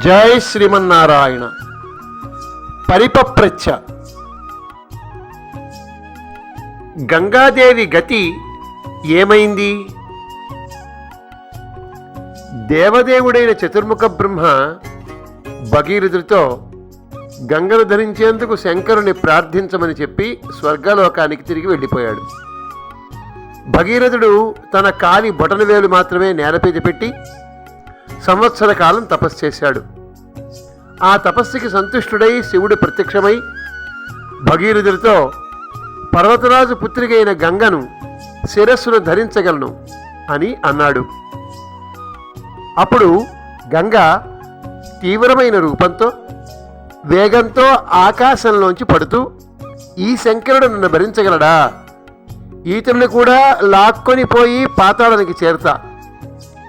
జై శ్రీమన్నారాయణ. పరిపప్రచ్ఛ. గంగాదేవి గతి ఏమైంది? దేవదేవుడైన చతుర్ముఖ బ్రహ్మ భగీరథుడితో గంగను ధరించేందుకు శంకరుని ప్రార్థించమని చెప్పి స్వర్గలోకానికి తిరిగి వెళ్ళిపోయాడు. భగీరథుడు తన కాలి బొటనవేలు మాత్రమే నేలపీద పెట్టి సంవత్సర కాలం తపస్సు చేశాడు. ఆ తపస్సుకి సంతుష్టుడై శివుడు ప్రత్యక్షమై భగీరథుడితో పర్వతరాజు పుత్రికైన గంగను శిరస్సును ధరించగలను అని అన్నాడు. అప్పుడు గంగ తీవ్రమైన రూపంతో వేగంతో ఆకాశంలోంచి పడుతూ, ఈ శంకరుడు నన్ను భరించగలడా? ఈతను కూడా లాక్కొని పోయి పాతాళానికి చేరతా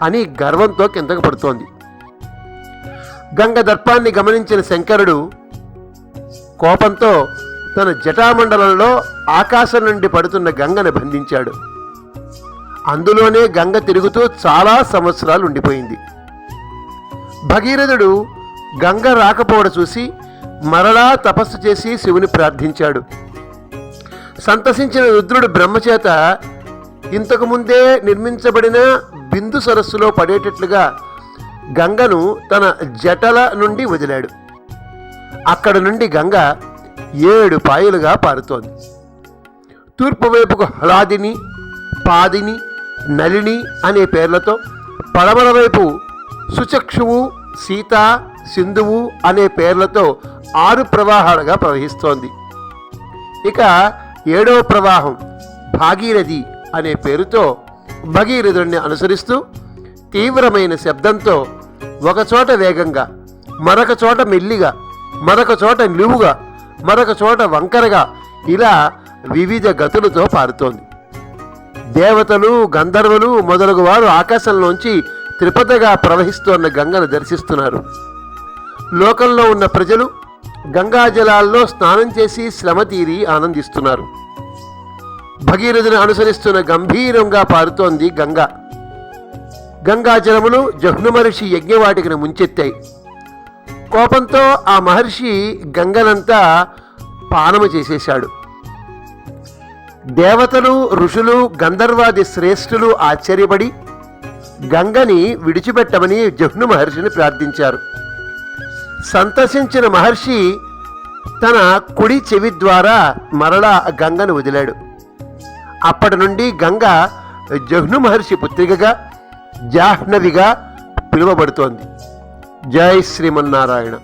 అని గర్వంతో కిందకు పడుతోంది. గంగ దర్పాన్ని గమనించిన శంకరుడు కోపంతో తన జటామండలంలో ఆకాశం నుండి పడుతున్న గంగను బంధించాడు. అందులోనే గంగ తిరుగుతూ చాలా సంవత్సరాలు ఉండిపోయింది. భగీరథుడు గంగ రాకపోవడం చూసి మరలా తపస్సు చేసి శివుని ప్రార్థించాడు. సంతసించిన రుద్రుడు బ్రహ్మచేత ఇంతకుముందే నిర్మించబడిన బిందు సరస్సులో పడేటట్లుగా గంగను తన జటల నుండి వదిలాడు. అక్కడ నుండి గంగ 7 పాయలుగా పారుతోంది. తూర్పు వైపుకు హలాదిని, పాదిని, నలిని అనే పేర్లతో, పడమర వైపు సుచక్షువు, సీత, సింధువు అనే పేర్లతో 6 ప్రవాహాలుగా ప్రవహిస్తోంది. ఇక 7వ ప్రవాహం భాగీరథి అనే పేరుతో భగీరథుడిని అనుసరిస్తూ తీవ్రమైన శబ్దంతో ఒకచోట వేగంగా, మరొక చోట మెల్లిగా, మరొక చోట నిలువుగా, మరొక చోట వంకరగా ఇలా వివిధ గతులతో పారుతోంది. దేవతలు, గంధర్వులు మొదలగు వారు ఆకాశంలోంచి త్రిపథగా ప్రవహిస్తోన్న గంగను దర్శిస్తున్నారు. లోకంలో ఉన్న ప్రజలు గంగాజలాల్లో స్నానం చేసి శ్రమ తీరి ఆనందిస్తున్నారు. భగీరథుని అనుసరిస్తున్న గంభీరంగా పారుతోంది గంగ. గంగాజలములు జహ్ను మహర్షి యజ్ఞవాటికను ముంచెత్తాయి. కోపంతో ఆ మహర్షి గంగనంతా పానము చేసేశాడు. దేవతలు, ఋషులు, గంధర్వాది శ్రేష్ఠులు ఆశ్చర్యపడి గంగని విడిచిపెట్టమని జహ్ను మహర్షిని ప్రార్థించారు. సంతసించిన మహర్షి తన కుడి చెవి ద్వారా మరలా గంగను వదిలాడు. అప్పటి నుండి గంగ జహ్ను మహర్షి పుత్రికగా, జాహ్నవిగా పిలువబడుతోంది. జై శ్రీమన్నారాయణ.